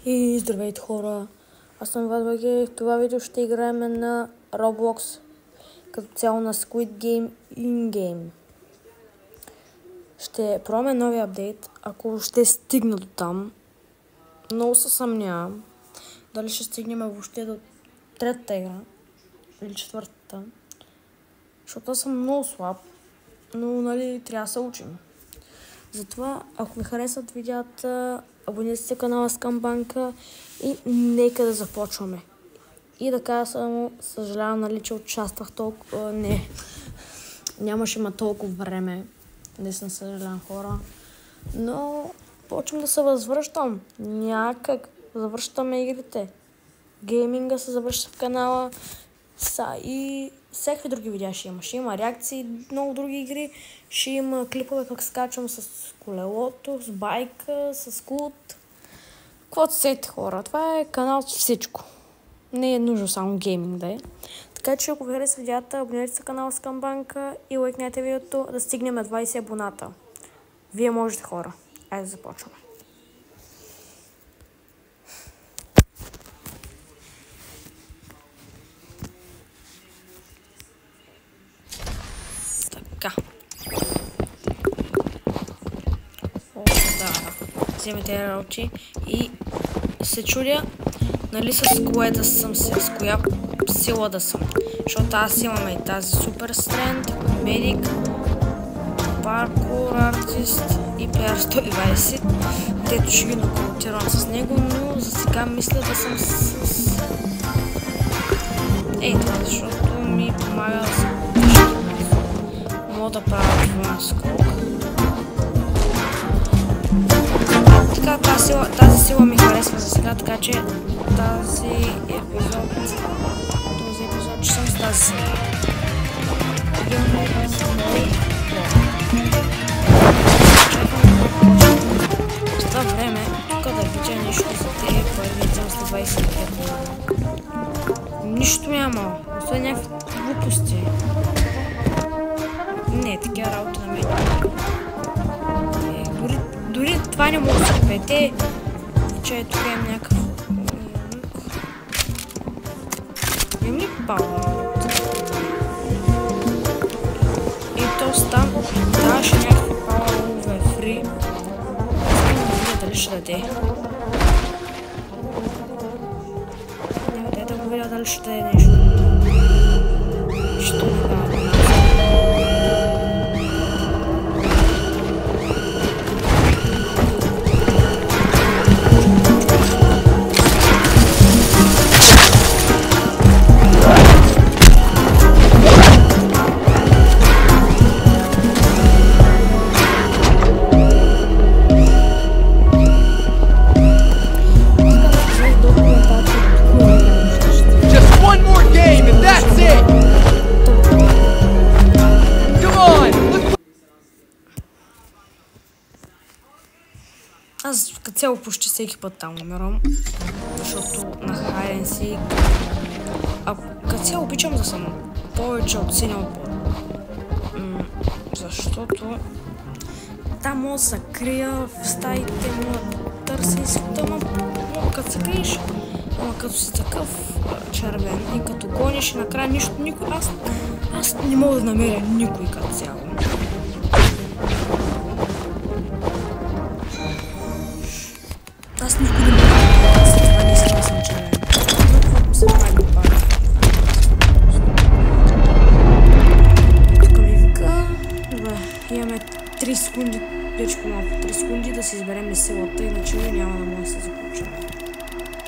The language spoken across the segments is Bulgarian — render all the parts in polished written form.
И здравейте хора, аз съм Вадбаги. В това видео ще играем на Roblox, като цяло на Squid Game in-game. Ще пробваме новия апдейт, ако ще стигна до там. Много се съмнявам дали ще стигнем въобще до третата игра или четвъртата, защото аз съм много слаб, но нали трябва да се учим. Затова, ако ви харесват видеята, абонирайте се канала Скамбанка и нека да започваме. И да кажа само, съжалявам, нали, че участвах толкова... нямаше има толкова време. Наистина съжалявам, хора. Но почвам да се възвръщам. Някак завръщаме игрите. Гейминга се завръща в канала. И всякакви други видеа ще има. Ще има реакции, много други игри. Ще има клипове как скачам с колелото, с байка, с култ. Каквото сете, хора. Това е канал с всичко. Не е нужно само гейминг да е. Така че ако ви харесва видеята, абонирайте се канала Скамбанка и лайкнете видеото да стигнем 20 абоната. Вие можете, хора. Айде да започваме. Така. О, да. Вземете работи и се чудя, нали с кое да съм, с коя сила да съм. Защото аз имаме и тази супер стрент, медик, паркур артист и PR 120. Дето ще ги нокаутирам с него, но за сега мисля да съм с... Ей, това, защото ми помага да се пуши. Мога да правя това скок. Така, тази сила ми харесва за сега, така че този епизод ще съм с тази сила. В това време, тук да видя нещо за тези първи 125. Нищо няма, освен някакви глупости. Не, такива работа на мен. Дори това не мога да се пете, че тук имам някакъв... Имам ли пауър? И то стан даваше някакви пауърове фри. Искам да видя дали ще даде. Няма да го видя дали ще даде нещо. Що не дава? Аз като цяло почти всеки път там умирам, защото на хайден си... като цяло обичам да съм повече от синя отбор. Защото там мога да се крия в стаите, мога да търся и света, като се криеш. Ама като си такъв червен и като гониш и накрая нищо, никой... Аз не мога да намеря никой като цяло. Аз никой не мога да се това не искам да съм червен. Но какво се прави пак? Тук ми вика... Добре, имаме 3 секунди, вече по-малко 3 секунди да си изберем силата, иначе няма да мога да се заключим.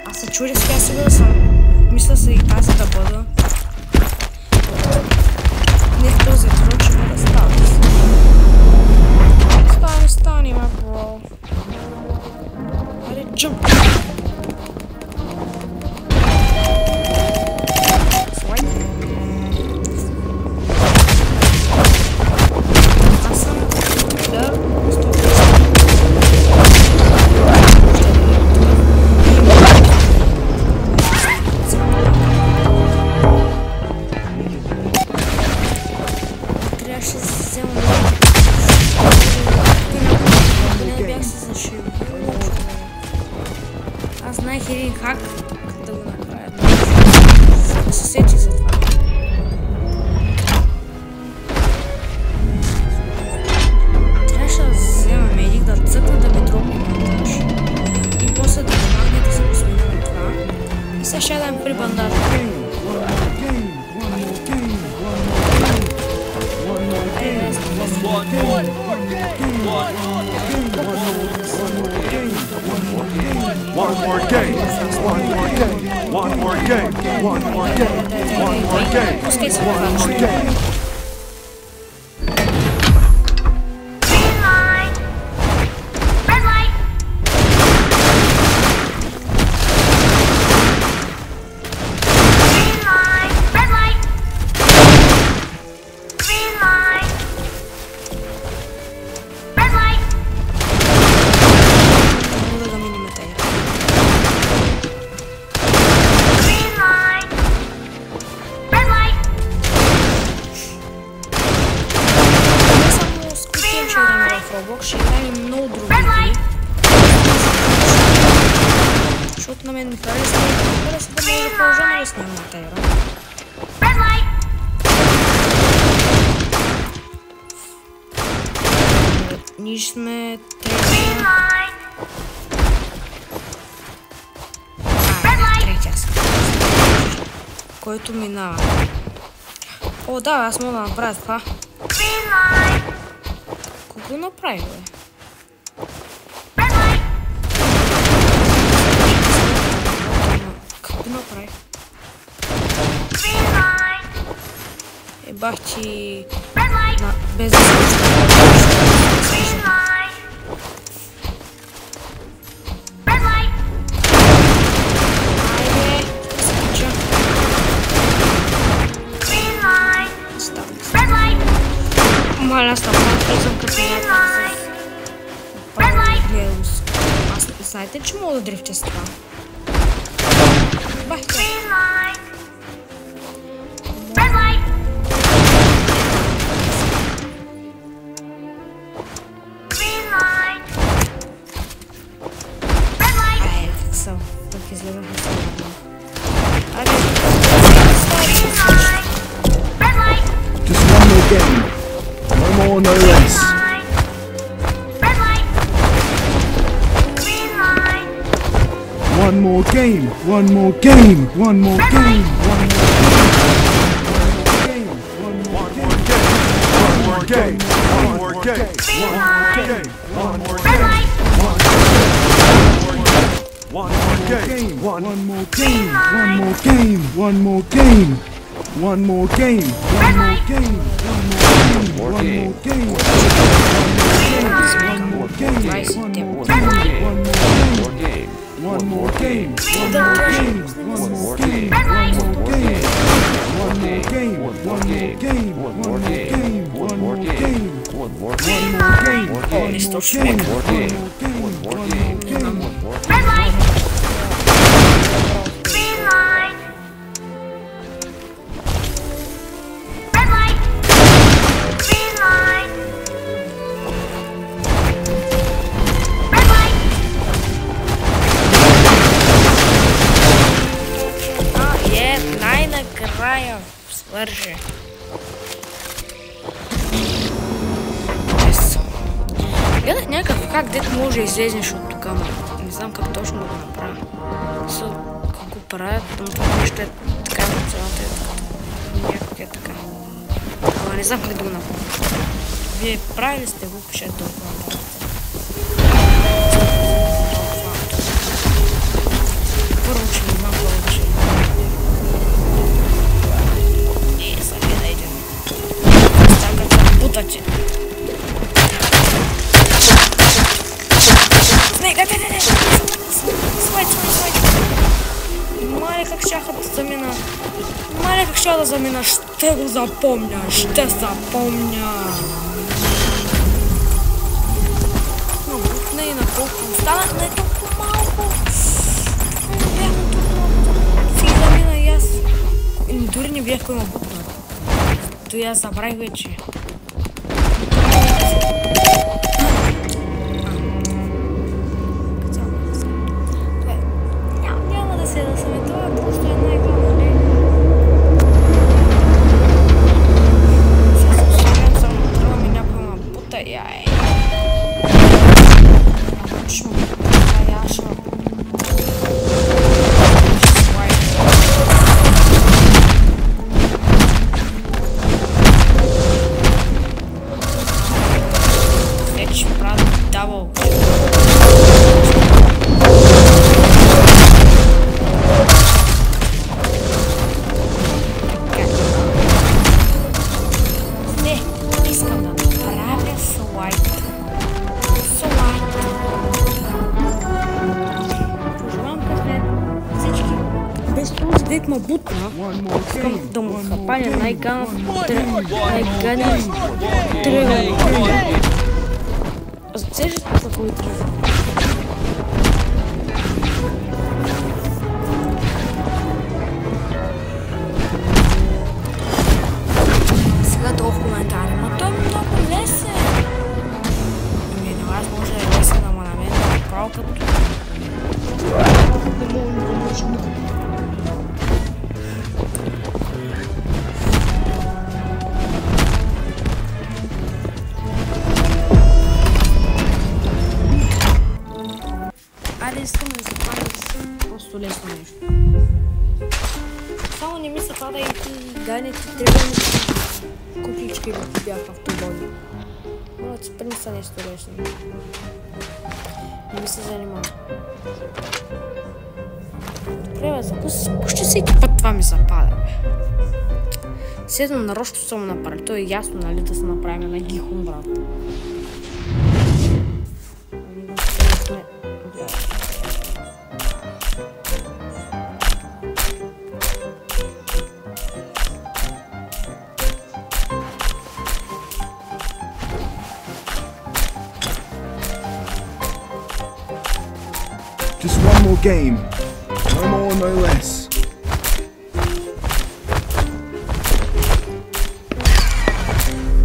Аз се чудя с коя сила да съм. Мисля се и тази да бъда. Не в този кръг ще ме да става. Стани, ма, бро. Allez, jump! One more game. One more game. One more game. One more game. Green light. Red light. Green light. Red light. Green light. Red light. Много да минем тая. Green light. Red light. Не само с които ще играем в Roblox, ще играем и много други Red игри. light. Защото на мен ми харесва да може да продължаваме да снимаме тази игра. Red light. Ние сме Green третия. light. Red light. Третия съм. Който минава. О, да, аз мога да направя това. Green light. Какво го направи, бе? Red light. Какво го направи? Green light. Бах ти... Red light. Без да се Green light. Red light. Айде, да се кача. Green light. Става. Red light. Маля, аз направо влизам като Green някакъв light. Red light. гледус. Аз знаете, че мога да дрифтя с това? Бах ти. Green light. Red light. Green light. Red light. Айде, как съм? Тук излезах на сега. Айде, Green light. Red light. Just one more game. No more, no less. Light. Red light. Green light. One more game. One more game. One more game. One more game. One more game. Green light. One more Red light. One more game. One more game. One more game. One more game. One more game. One more game. One more game. One more game. One more game. One more game. One more game. Red light. One more game. One more game. One more game. One more game. One more game. Green light. Listo, szmek. Red light. Green light. Red light. Green light. Red light. Най-накрая свърши. Гледах някакъв хак, дето може да излезнеш от тук, не знам как точно да го направя. Как го правят, но това нещо е така на цялата е така. Някак е така. Ама не знам как да го направя. Вие правили сте го, пишете долу в коментарите. Първо, че не знам повече. И сега да идем. Стаката бутаче. Не. Свайт. Мале как щяха да замина. Мале как щяха да замина. Ще го запомня. Ще запомня. Но бутна и на колко. Останах на толкова малко. Бях на толкова. Си замина и аз. Дори не бях кой ма бутна. То и аз забравих вече. как ме бутна, One more искам game. да му One more хапаня game. най-гаден One more game. тръгъл. Сещаш за кой тръгъл? Сега толкова коментари, но той е много лесен. Ами на вас може да е лесен, ама на мен е направо като... Не мога да науча никога. Айде искаме да запалим просто лесно нещо. Само не ми се пада и ти ганите тръгвани куклички бяха в тобоги. Моля ти спрени са нещо лесно. Не ми се занимава. Добре бе, почти всеки път това ми запада бе. Седно нарочно съм направил, то е ясно нали да се направим на гихон брат. Just one more game. No more, no less.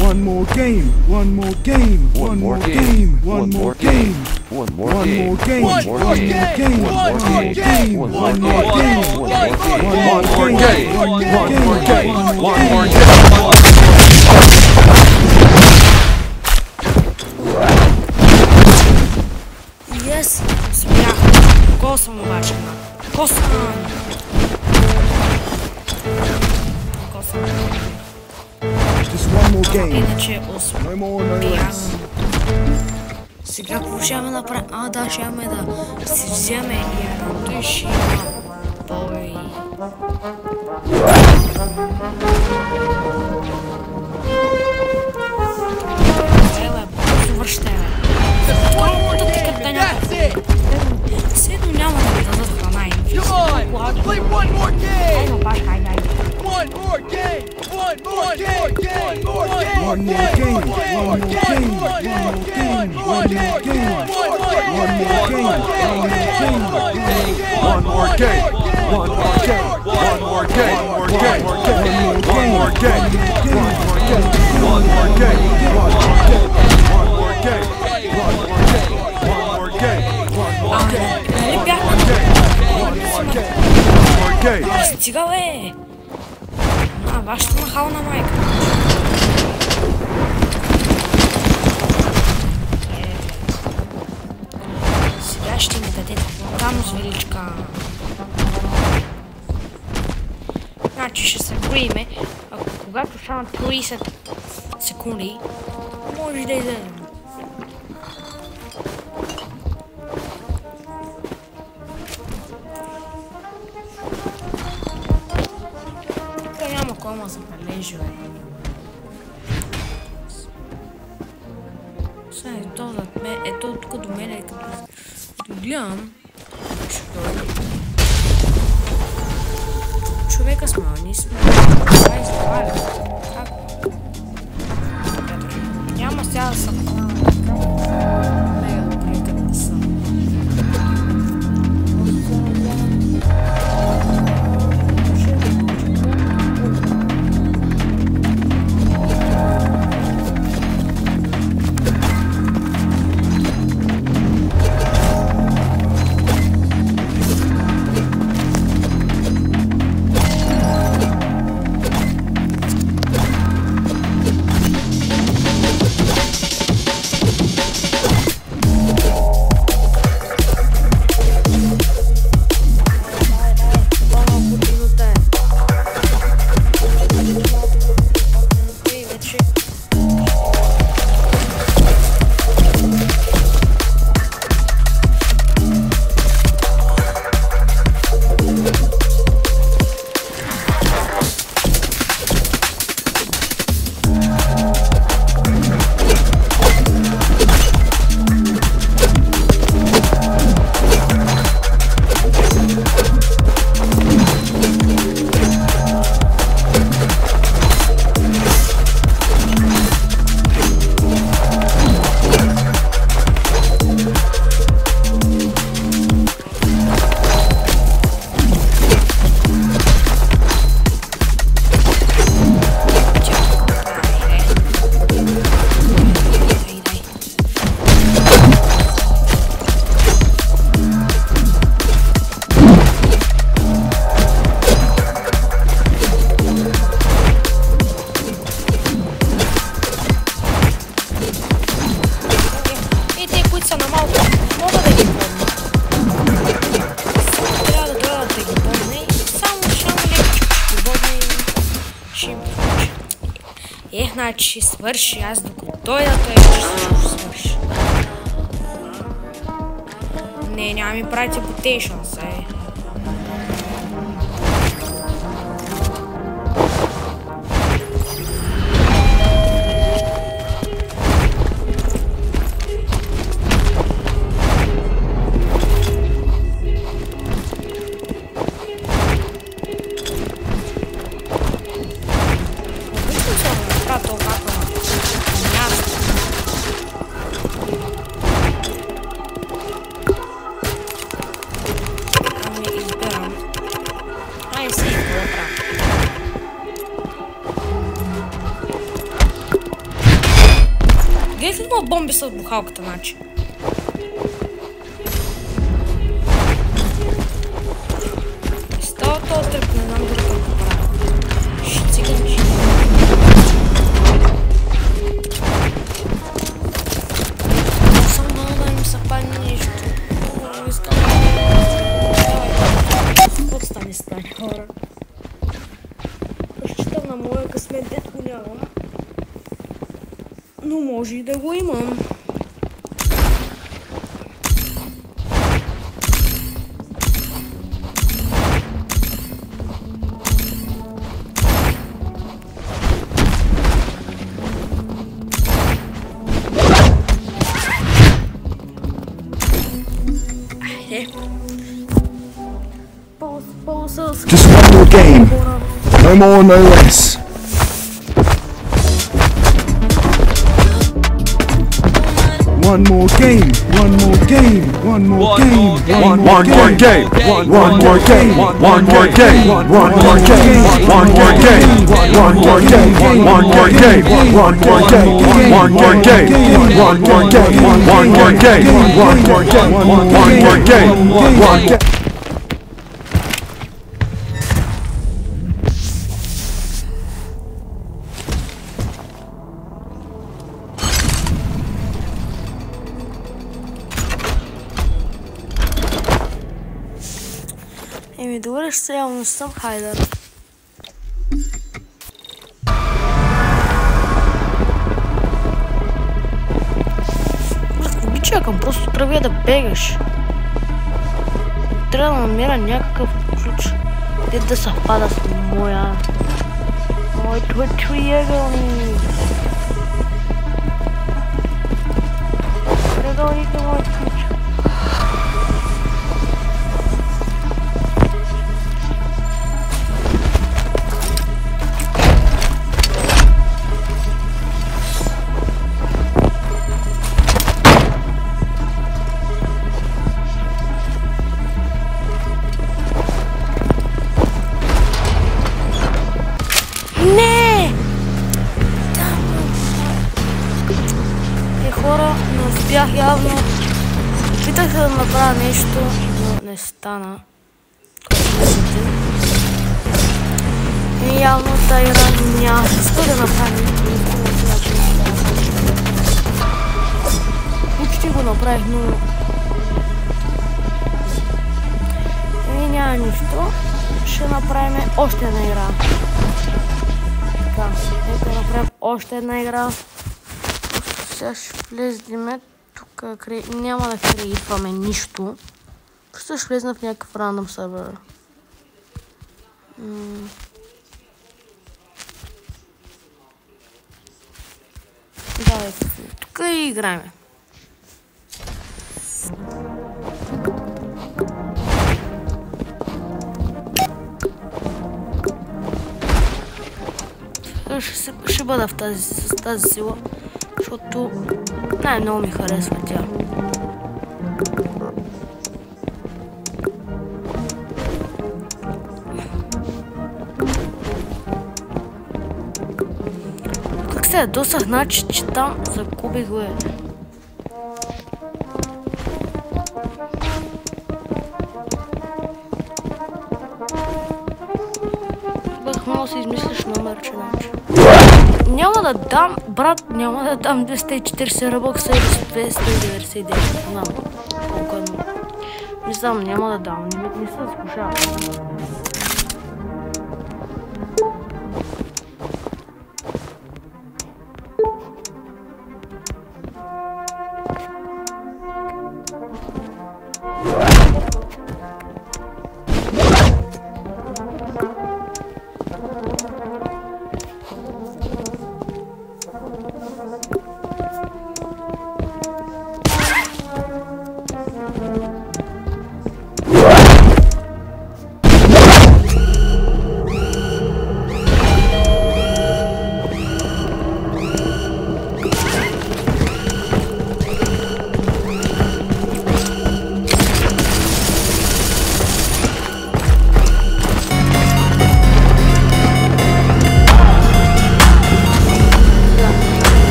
One more game. One more game. One more game. One more game. One more One game. more game. One more One game. more game. One One more more game. game. One One more more game. game. One more game. One more game. One more game. One One more more game. game. Yes, смях. Косъм обаче. Косъм. Косъм. Just one more game. Иначе успях. No more, no less. Сега какво ще ме направим? А, да, ще ме да си вземе и едното и ще има бой. Еле, бързо връщаме. Колко да тикат да няма. Седно няма да ми дадат храна и Play one more game! айде, пак, айде. One more game! One more game! One more game! One more game. One more game. One more game. One more game. One more game. One more game. One more game. One more game. One more game. One more game. One more game. One more game. One more game. One more game. One more game. Нали бяхме? One more game. One more game. Стига, бе! А, вашата махална майка. Сега ще ми дадете там с величка. Значи ще се броиме, ако когато станат 30 секунди, може да излезем. Тук няма кой ма забележи, бе. Сега ето зад мен, ето тук до мен е като гледам. Човека сме, а ние сме. Това издавали. Няма сега да съм. Мега добре като да съм. И те, които са на малко, мога да ги помня. Само трябва да дойдат да ги помня и само лекичко ще ги водня и ще им получи. Значи ще свърши, аз докато дойда, той ще свърши. Не, няма ми правите потейшънс, Гледайте ли бомби с бухалката, значи? Става този тръп, не знам дали как го правя. Ще цигам, че... Съм много да им се падне нещо. Искам да... Какво стане с тази хора? Разчитам на моя късмет, дето го нямам. Но може и да го имам. Айде. Just one more game. No more, no less. One more game, one more game, one more game, one more game, one more game, one more game, one more game, one more game, one more game, one more game, one more game, one more game, one more game, one more game, one more game, one more game, one more game. Добре, ще реално не съм хайдър. Ви чакам, просто трябва да бегаш. Трябва да намеря някакъв ключ, дето да съвпада с моя. Моето е триъгълник. Триъгълник е моят ключ. Бях явно. Опитах се да направя нещо, но не стана. И явно тази игра няма да направя нещо. Почти го направих, но... И няма нищо. Ще направим още една игра. Така, нека направим още една игра. Сега ще влеземе тук, няма да креирваме нищо. Просто ще влезем в някакъв рандом сервер. Давай, тук и играем. Ще бъда с тази сила, защото най-много ми харесва тя. Как се ядосах, значи, че там загубих го е. Бах, мога да си измислиш номерче, значи. Няма да дам Брат, няма да дам 240 ръбокса или 299. Не знам колко е. Не знам, няма да дам. Не се заслужава.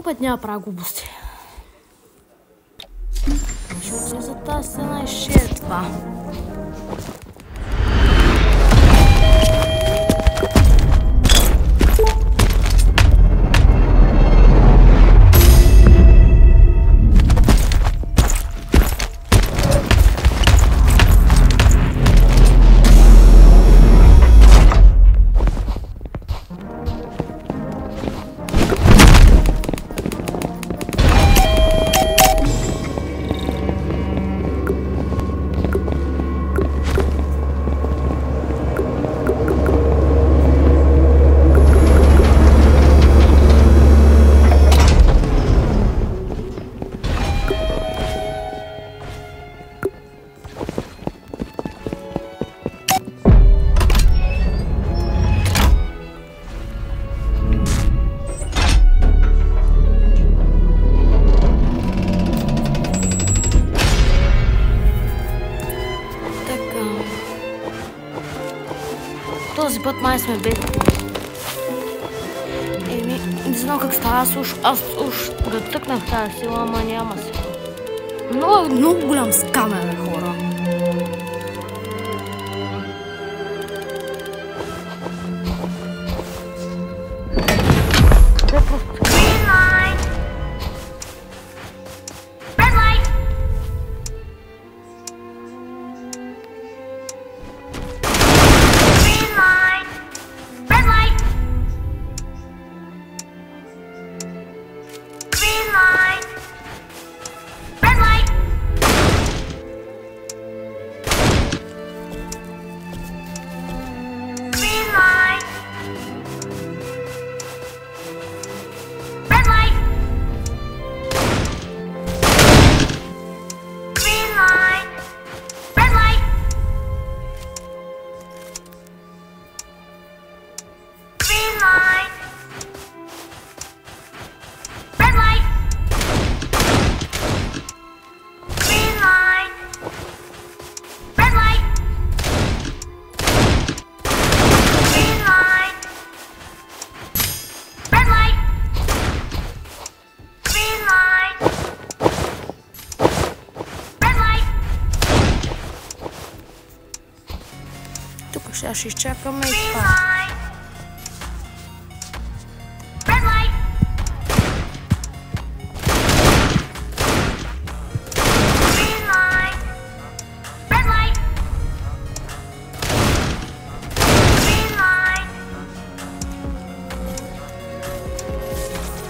Път няма правя глупости. Ще отида за тази стена и ще е това. Този път май сме бедни. Еми, не знам как става, аз уж да тъкнах тази сила, ама няма сила. Много голям скамер, бе, хора. Green line. Red light. Green line. Red light. Green line. Red light. Green line. Red light. Green line. Red light. Green line. Red light. Green line. Red light. Green line. Red light. Green line. Red light. Тук сега ще изчакаме и Green това. line. Red light. Green line. Red light. Green line.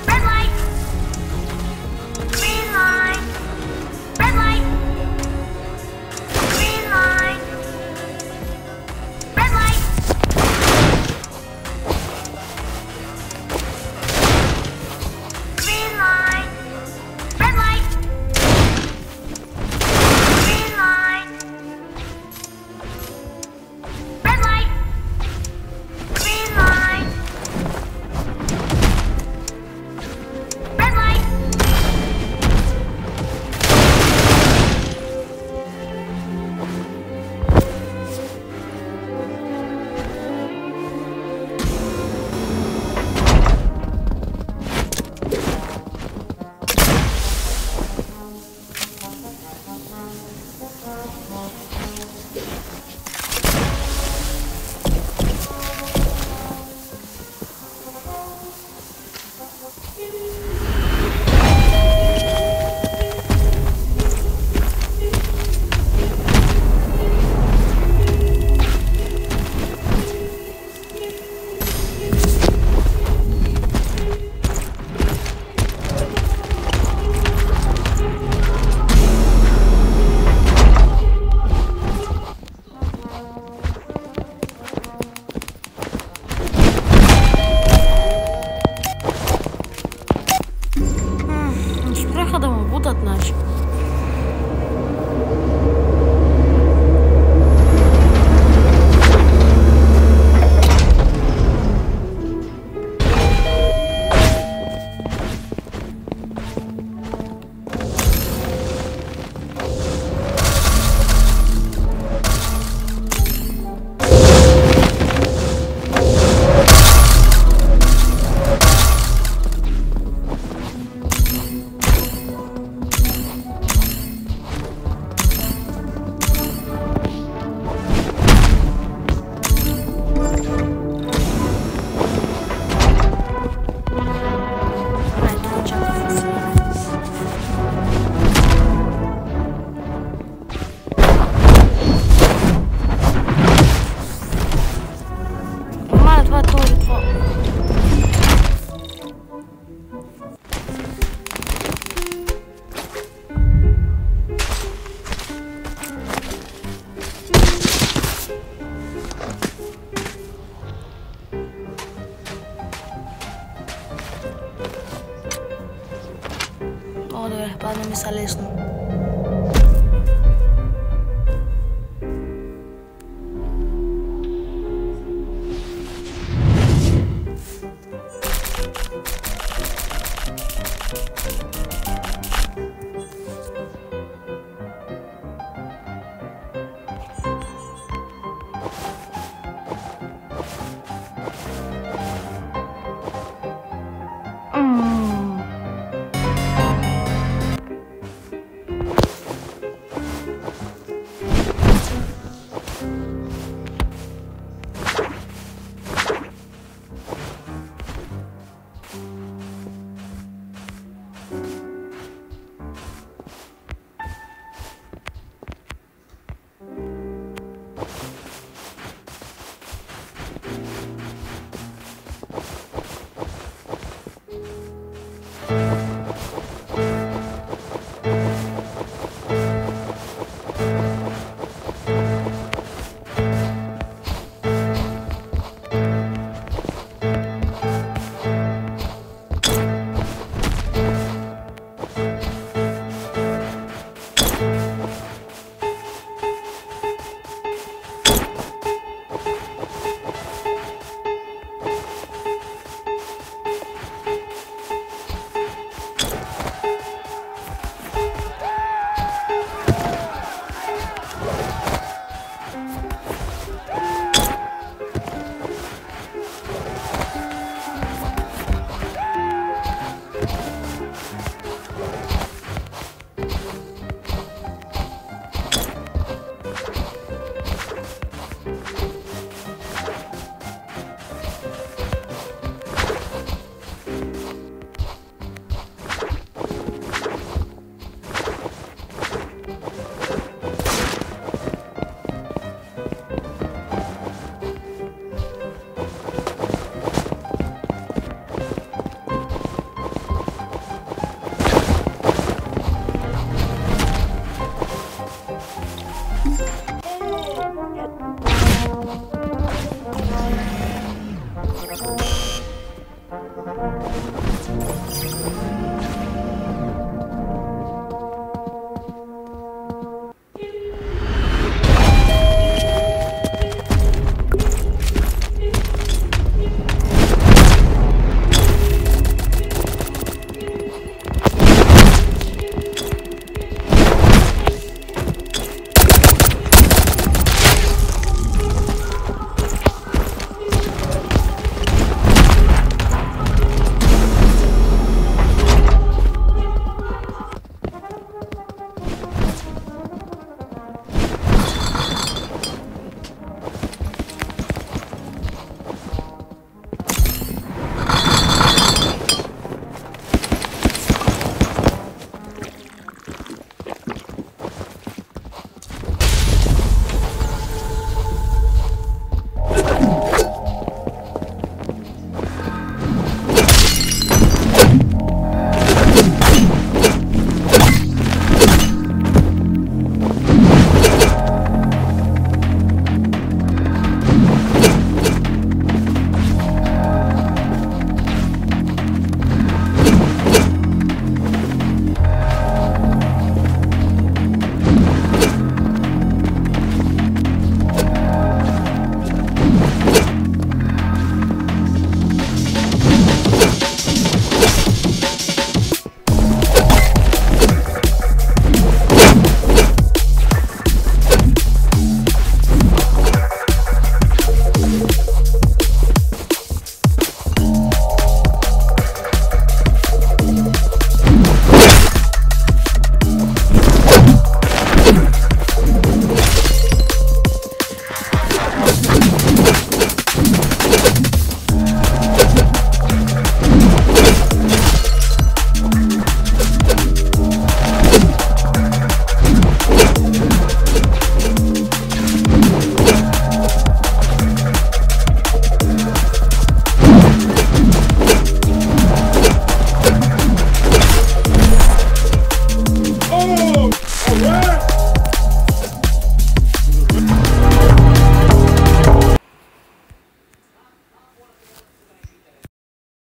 Red light. Green line. Red light. Green line. Red light. лесно.